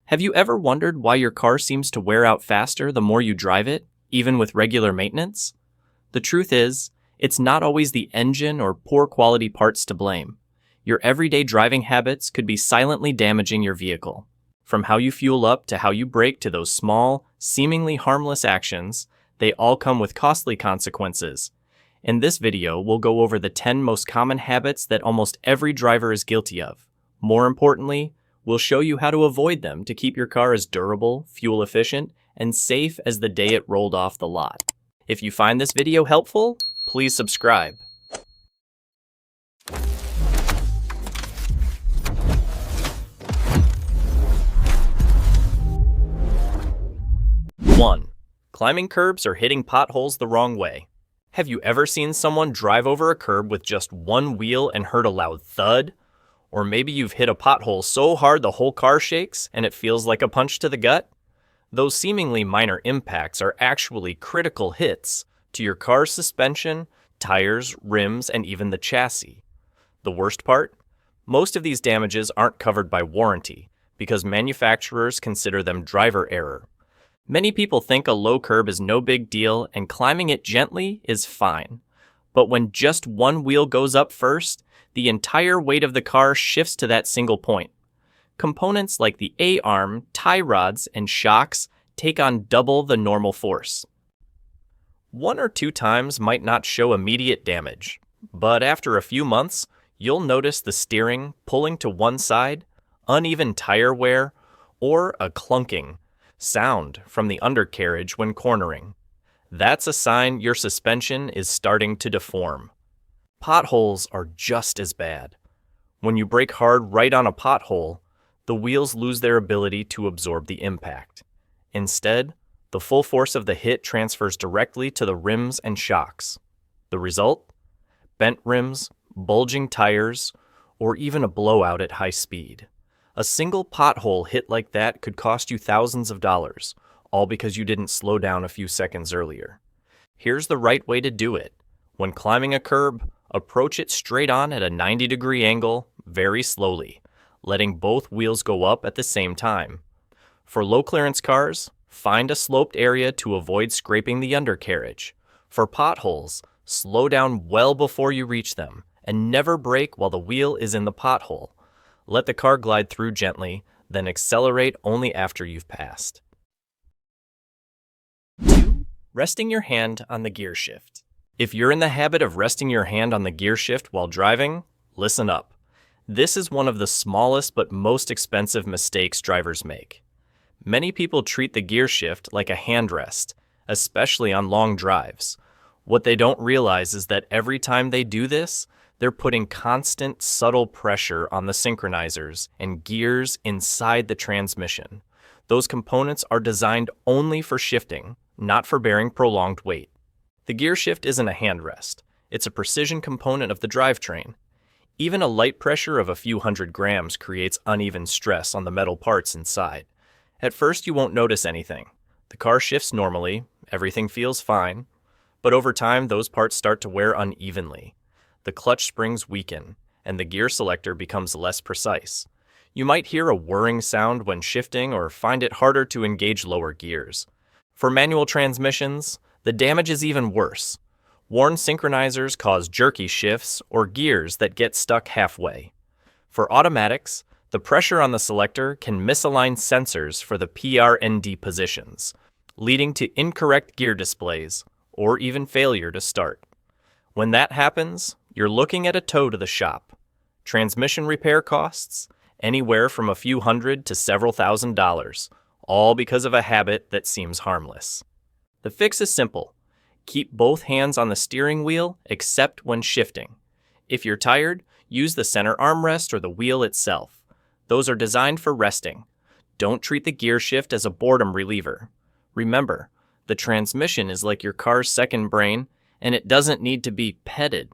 Have you ever wondered why your car seems to wear out faster the more you drive it, even with regular maintenance? The truth is, it's not always the engine or poor quality parts to blame. Your everyday driving habits could be silently damaging your vehicle. From how you fuel up to how you brake to those small, seemingly harmless actions, they all come with costly consequences. In this video, we'll go over the 10 most common habits that almost every driver is guilty of. More importantly, we'll show you how to avoid them to keep your car as durable, fuel efficient, and safe as the day it rolled off the lot. If you find this video helpful, please subscribe. 1. Climbing curbs or hitting potholes the wrong way. Have you ever seen someone drive over a curb with just one wheel and heard a loud thud? Or maybe you've hit a pothole so hard the whole car shakes and it feels like a punch to the gut? Those seemingly minor impacts are actually critical hits to your car's suspension, tires, rims, and even the chassis. The worst part? Most of these damages aren't covered by warranty because manufacturers consider them driver error. Many people think a low curb is no big deal and climbing it gently is fine. But when just one wheel goes up first, the entire weight of the car shifts to that single point. Components like the A-arm, tie rods, and shocks take on double the normal force. 1 or 2 times might not show immediate damage, but after a few months, you'll notice the steering pulling to one side, uneven tire wear, or a clunking sound from the undercarriage when cornering. That's a sign your suspension is starting to deform. Potholes are just as bad. When you brake hard right on a pothole, the wheels lose their ability to absorb the impact. Instead, the full force of the hit transfers directly to the rims and shocks. The result? Bent rims, bulging tires, or even a blowout at high speed. A single pothole hit like that could cost you thousands of dollars, all because you didn't slow down a few seconds earlier. Here's the right way to do it. When climbing a curb, approach it straight on at a 90-degree angle, very slowly, letting both wheels go up at the same time. For low-clearance cars, find a sloped area to avoid scraping the undercarriage. For potholes, slow down well before you reach them, and never brake while the wheel is in the pothole. Let the car glide through gently, then accelerate only after you've passed. 2. Resting your hand on the gear shift. If you're in the habit of resting your hand on the gear shift while driving, listen up. This is one of the smallest but most expensive mistakes drivers make. Many people treat the gear shift like a handrest, especially on long drives. What they don't realize is that every time they do this, they're putting constant, subtle pressure on the synchronizers and gears inside the transmission. Those components are designed only for shifting, not for bearing prolonged weight. The gear shift isn't a handrest. It's a precision component of the drivetrain. Even a light pressure of a few hundred grams creates uneven stress on the metal parts inside. At first, you won't notice anything. The car shifts normally, everything feels fine, but over time, those parts start to wear unevenly. The clutch springs weaken, and the gear selector becomes less precise. You might hear a whirring sound when shifting or find it harder to engage lower gears. For manual transmissions, the damage is even worse. Worn synchronizers cause jerky shifts or gears that get stuck halfway. For automatics, the pressure on the selector can misalign sensors for the PRND positions, leading to incorrect gear displays or even failure to start. When that happens, you're looking at a tow to the shop. Transmission repair costs anywhere from a few hundred to several $1,000s, all because of a habit that seems harmless. The fix is simple. Keep both hands on the steering wheel except when shifting. If you're tired, use the center armrest or the wheel itself. Those are designed for resting. Don't treat the gear shift as a boredom reliever. Remember, the transmission is like your car's second brain, and it doesn't need to be petted.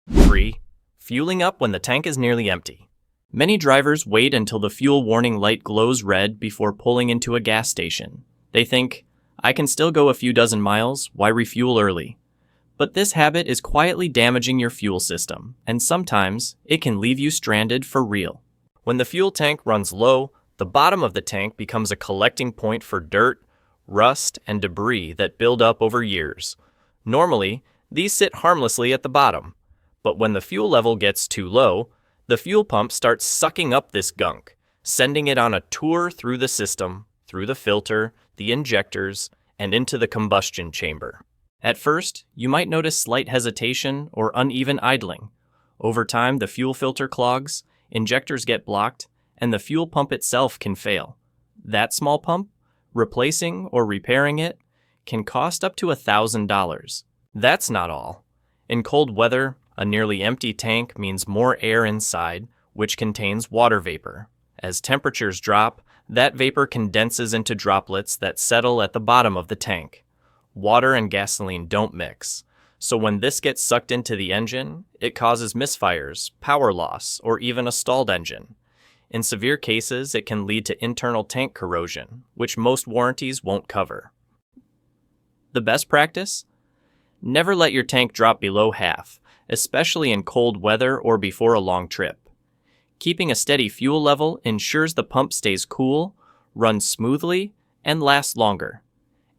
3. Fueling up when the tank is nearly empty. Many drivers wait until the fuel warning light glows red before pulling into a gas station. They think, I can still go a few dozen miles, why refuel early? But this habit is quietly damaging your fuel system, and sometimes it can leave you stranded for real. When the fuel tank runs low, the bottom of the tank becomes a collecting point for dirt, rust, and debris that build up over years. Normally, these sit harmlessly at the bottom, but when the fuel level gets too low, the fuel pump starts sucking up this gunk, sending it on a tour through the system, through the filter, the injectors, and into the combustion chamber. At first, you might notice slight hesitation or uneven idling. Over time, the fuel filter clogs, injectors get blocked, and the fuel pump itself can fail. That small pump, replacing or repairing it, can cost up to $1,000. That's not all. In cold weather, a nearly empty tank means more air inside, which contains water vapor. As temperatures drop, that vapor condenses into droplets that settle at the bottom of the tank. Water and gasoline don't mix, so when this gets sucked into the engine, it causes misfires, power loss, or even a stalled engine. In severe cases, it can lead to internal tank corrosion, which most warranties won't cover. The best practice? Never let your tank drop below half, especially in cold weather or before a long trip. Keeping a steady fuel level ensures the pump stays cool, runs smoothly, and lasts longer.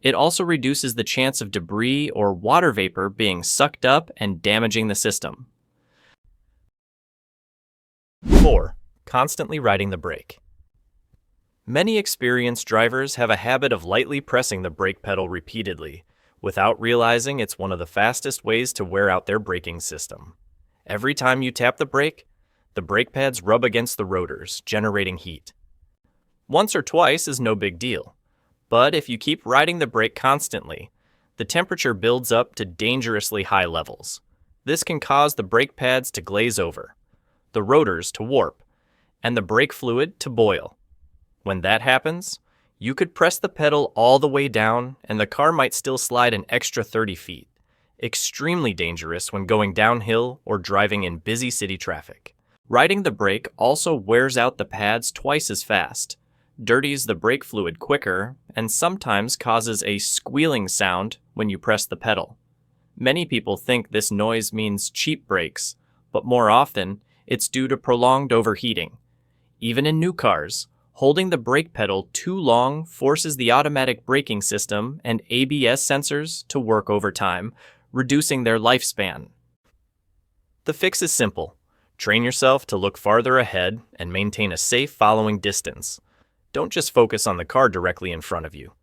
It also reduces the chance of debris or water vapor being sucked up and damaging the system. 4. Constantly riding the brake. Many experienced drivers have a habit of lightly pressing the brake pedal repeatedly, without realizing it's one of the fastest ways to wear out their braking system. Every time you tap the brake pads rub against the rotors, generating heat. Once or twice is no big deal, but if you keep riding the brake constantly, the temperature builds up to dangerously high levels. This can cause the brake pads to glaze over, the rotors to warp, and the brake fluid to boil. When that happens, you could press the pedal all the way down and the car might still slide an extra 30 feet. Extremely dangerous when going downhill or driving in busy city traffic. Riding the brake also wears out the pads twice as fast, dirties the brake fluid quicker, and sometimes causes a squealing sound when you press the pedal. Many people think this noise means cheap brakes, but more often, it's due to prolonged overheating. Even in new cars, holding the brake pedal too long forces the automatic braking system and ABS sensors to work overtime, reducing their lifespan. The fix is simple. Train yourself to look farther ahead and maintain a safe following distance. Don't just focus on the car directly in front of you.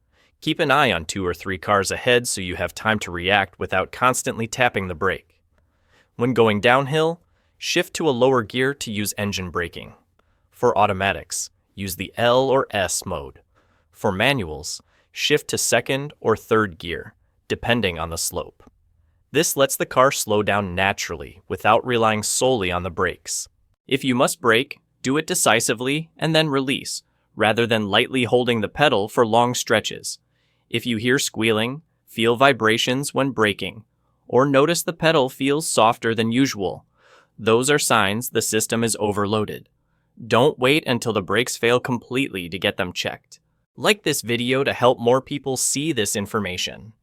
Keep an eye on 2 or 3 cars ahead so you have time to react without constantly tapping the brake. When going downhill, shift to a lower gear to use engine braking. For automatics, use the L or S mode. For manuals, shift to 2nd or 3rd gear, depending on the slope. This lets the car slow down naturally without relying solely on the brakes. If you must brake, do it decisively and then release, rather than lightly holding the pedal for long stretches. If you hear squealing, feel vibrations when braking, or notice the pedal feels softer than usual, those are signs the system is overloaded. Don't wait until the brakes fail completely to get them checked. Like this video to help more people see this information.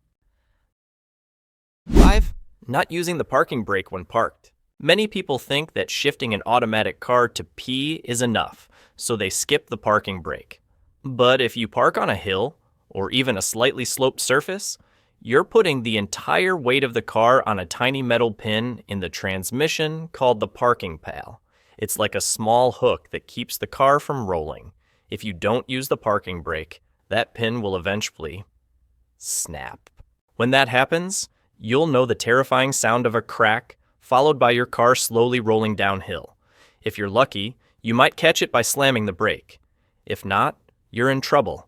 5. Not using the parking brake when parked. Many people think that shifting an automatic car to P is enough, so they skip the parking brake. But if you park on a hill, or even a slightly sloped surface, you're putting the entire weight of the car on a tiny metal pin in the transmission called the parking pail. It's like a small hook that keeps the car from rolling. If you don't use the parking brake, that pin will eventually snap. When that happens, you'll know the terrifying sound of a crack, followed by your car slowly rolling downhill. If you're lucky, you might catch it by slamming the brake. If not, you're in trouble.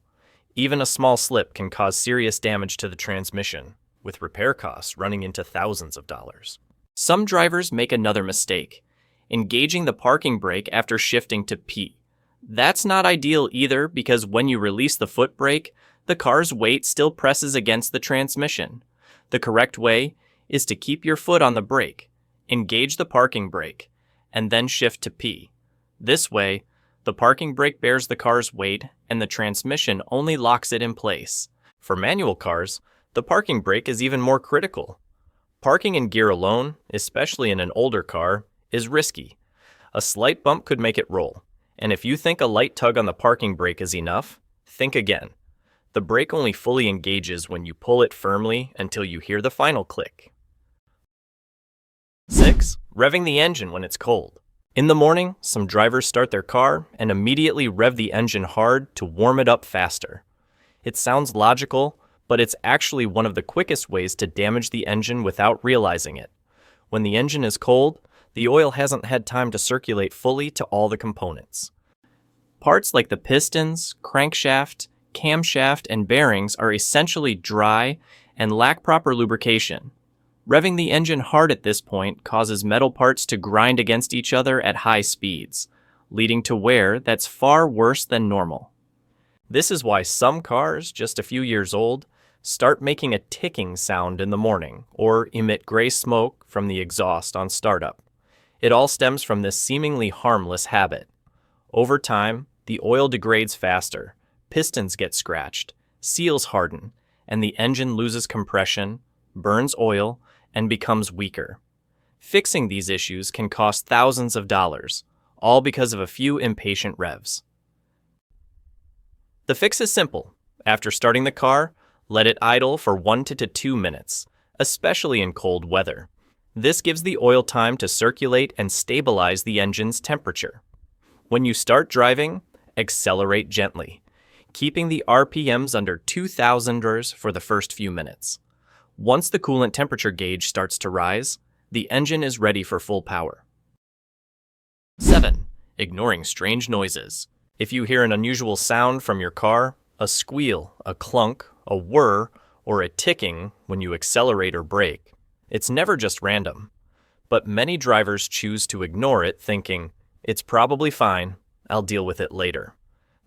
Even a small slip can cause serious damage to the transmission, with repair costs running into thousands of dollars. Some drivers make another mistake, engaging the parking brake after shifting to P. That's not ideal either because when you release the foot brake, the car's weight still presses against the transmission. The correct way is to keep your foot on the brake, engage the parking brake, and then shift to P. This way, the parking brake bears the car's weight and the transmission only locks it in place. For manual cars, the parking brake is even more critical. Parking in gear alone, especially in an older car, is risky. A slight bump could make it roll, And if you think a light tug on the parking brake is enough, think again. The brake only fully engages when you pull it firmly until you hear the final click. 6. Revving the engine when it's cold. In the morning, some drivers start their car and immediately rev the engine hard to warm it up faster. It sounds logical, but it's actually one of the quickest ways to damage the engine without realizing it. When the engine is cold, the oil hasn't had time to circulate fully to all the components. Parts like the pistons, crankshaft, camshaft, and bearings are essentially dry and lack proper lubrication. Revving the engine hard at this point causes metal parts to grind against each other at high speeds, leading to wear that's far worse than normal. This is why some cars, just a few years old, start making a ticking sound in the morning or emit gray smoke from the exhaust on startup. It all stems from this seemingly harmless habit. Over time, the oil degrades faster, pistons get scratched, seals harden, and the engine loses compression, burns oil, and becomes weaker. Fixing these issues can cost thousands of dollars, all because of a few impatient revs. The fix is simple. After starting the car, let it idle for 1 to 2 minutes, especially in cold weather. This gives the oil time to circulate and stabilize the engine's temperature. When you start driving, accelerate gently, keeping the RPMs under 2,000ers for the first few minutes. Once the coolant temperature gauge starts to rise, the engine is ready for full power. 7. Ignoring strange noises. If you hear an unusual sound from your car, a squeal, a clunk, a whir, or a ticking when you accelerate or brake, it's never just random. But many drivers choose to ignore it, thinking, "It's probably fine, I'll deal with it later."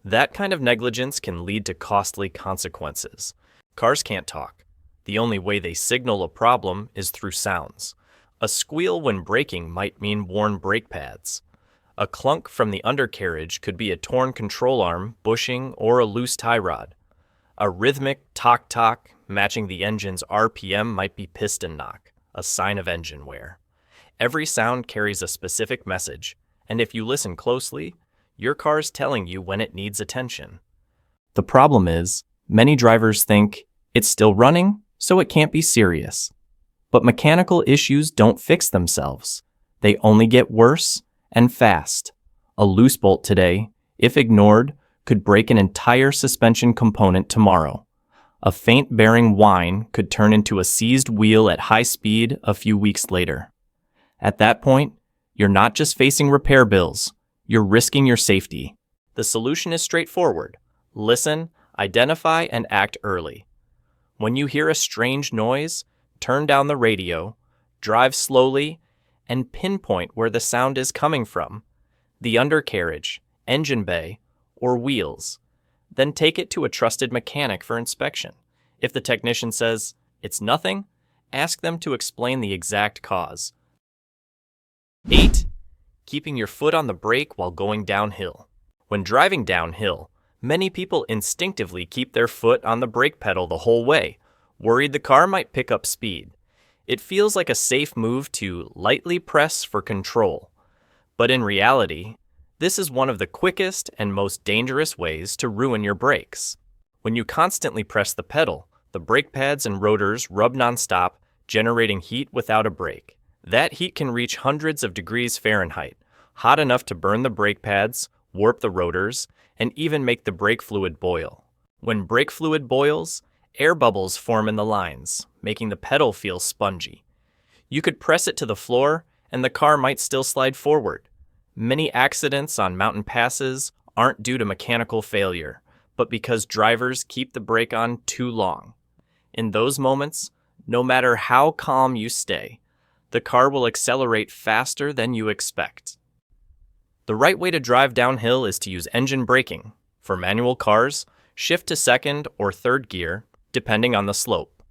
That kind of negligence can lead to costly consequences. Cars can't talk. The only way they signal a problem is through sounds. A squeal when braking might mean worn brake pads. A clunk from the undercarriage could be a torn control arm, bushing, or a loose tie rod. A rhythmic tock-tock matching the engine's RPM might be piston knock, a sign of engine wear. Every sound carries a specific message, and if you listen closely, your car's telling you when it needs attention. The problem is, many drivers think, it's still running, so it can't be serious. But mechanical issues don't fix themselves. They only get worse and fast. A loose bolt today, if ignored, could break an entire suspension component tomorrow. A faint bearing whine could turn into a seized wheel at high speed a few weeks later. At that point, you're not just facing repair bills, you're risking your safety. The solution is straightforward. Listen, identify, and act early. When you hear a strange noise, turn down the radio, drive slowly, and pinpoint where the sound is coming from: the undercarriage, engine bay, or wheels. Then take it to a trusted mechanic for inspection. If the technician says, "It's nothing," ask them to explain the exact cause. 8. Keeping your foot on the brake while going downhill. When driving downhill, many people instinctively keep their foot on the brake pedal the whole way, worried the car might pick up speed. It feels like a safe move to lightly press for control. But in reality, this is one of the quickest and most dangerous ways to ruin your brakes. When you constantly press the pedal, the brake pads and rotors rub nonstop, generating heat without a break. That heat can reach hundreds of degrees Fahrenheit, hot enough to burn the brake pads, warp the rotors, and even make the brake fluid boil. When brake fluid boils, air bubbles form in the lines, making the pedal feel spongy. You could press it to the floor, and the car might still slide forward. Many accidents on mountain passes aren't due to mechanical failure, but because drivers keep the brake on too long. In those moments, no matter how calm you stay, the car will accelerate faster than you expect. The right way to drive downhill is to use engine braking. For manual cars, shift to second or third gear, depending on the slope.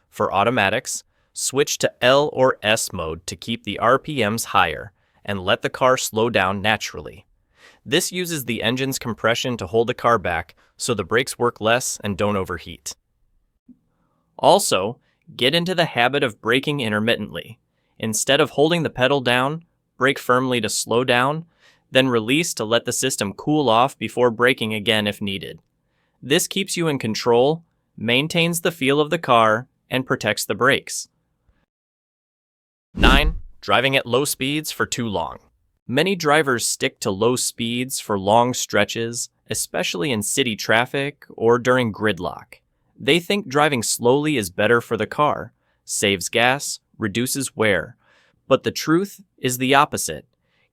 For automatics, switch to L or S mode to keep the RPMs higher and let the car slow down naturally. This uses the engine's compression to hold the car back so the brakes work less and don't overheat. Also, get into the habit of braking intermittently. Instead of holding the pedal down, brake firmly to slow down, then release to let the system cool off before braking again if needed. This keeps you in control, maintains the feel of the car, and protects the brakes. 9. Driving at low speeds for too long. Many drivers stick to low speeds for long stretches, especially in city traffic or during gridlock. They think driving slowly is better for the car, saves gas, reduces wear. But the truth is the opposite.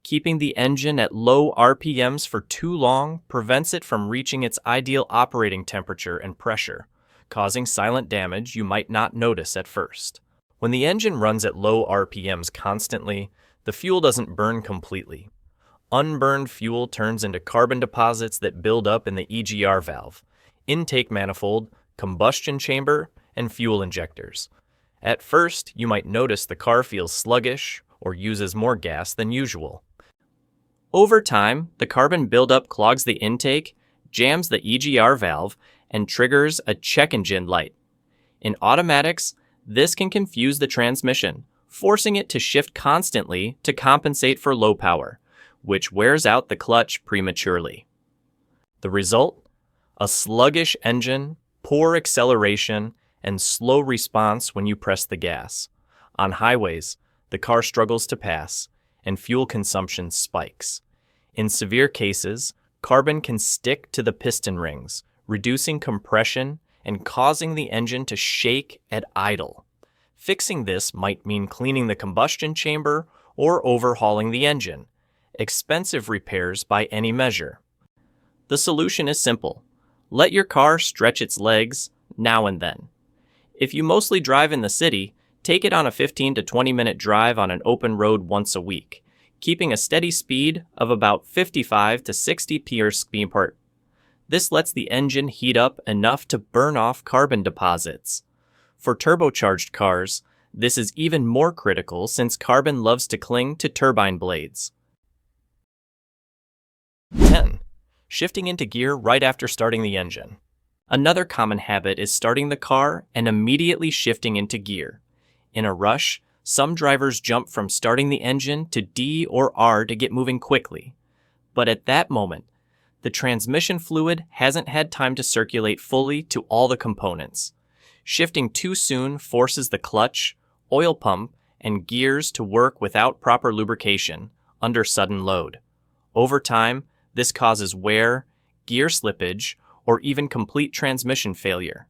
Keeping the engine at low RPMs for too long prevents it from reaching its ideal operating temperature and pressure, causing silent damage you might not notice at first. When the engine runs at low RPMs constantly, the fuel doesn't burn completely. Unburned fuel turns into carbon deposits that build up in the EGR valve, intake manifold, combustion chamber, and fuel injectors. At first, you might notice the car feels sluggish or uses more gas than usual. Over time, the carbon buildup clogs the intake, jams the EGR valve, and triggers a check engine light. In automatics, this can confuse the transmission, forcing it to shift constantly to compensate for low power, which wears out the clutch prematurely. The result? A sluggish engine, poor acceleration, and slow response when you press the gas. On highways, the car struggles to pass, and fuel consumption spikes. In severe cases, carbon can stick to the piston rings, reducing compression and causing the engine to shake at idle. Fixing this might mean cleaning the combustion chamber or overhauling the engine. Expensive repairs by any measure. The solution is simple. Let your car stretch its legs now and then. If you mostly drive in the city, take it on a 15 to 20 minute drive on an open road once a week, keeping a steady speed of about 55 to 60 mph. This lets the engine heat up enough to burn off carbon deposits. For turbocharged cars, this is even more critical since carbon loves to cling to turbine blades. 10. Shifting into gear right after starting the engine. Another common habit is starting the car and immediately shifting into gear. In a rush, some drivers jump from starting the engine to D or R to get moving quickly. But at that moment, the transmission fluid hasn't had time to circulate fully to all the components. Shifting too soon forces the clutch, oil pump, and gears to work without proper lubrication under sudden load. Over time, this causes wear, gear slippage, or even complete transmission failure.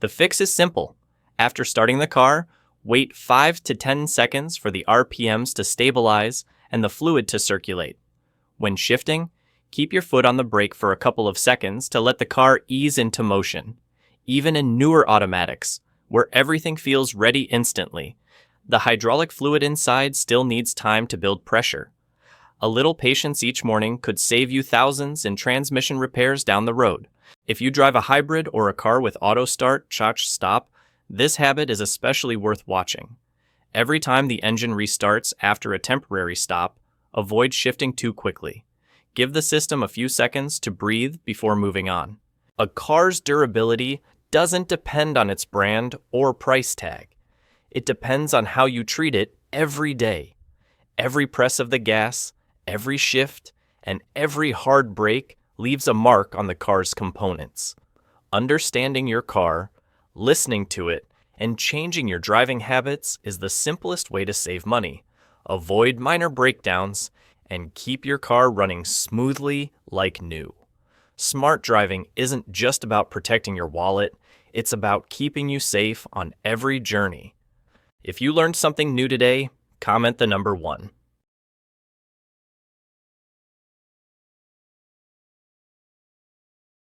The fix is simple. After starting the car, wait 5 to 10 seconds for the RPMs to stabilize and the fluid to circulate. When shifting, keep your foot on the brake for a couple of seconds to let the car ease into motion. Even in newer automatics, where everything feels ready instantly, the hydraulic fluid inside still needs time to build pressure. A little patience each morning could save you thousands in transmission repairs down the road. If you drive a hybrid or a car with auto start, stop, this habit is especially worth watching. Every time the engine restarts after a temporary stop, avoid shifting too quickly. Give the system a few seconds to breathe before moving on. A car's durability doesn't depend on its brand or price tag. It depends on how you treat it every day. Every press of the gas, every shift, and every hard brake leaves a mark on the car's components. Understanding your car, listening to it, and changing your driving habits is the simplest way to save money, avoid minor breakdowns, and keep your car running smoothly like new. Smart driving isn't just about protecting your wallet, it's about keeping you safe on every journey. If you learned something new today, comment the number 1.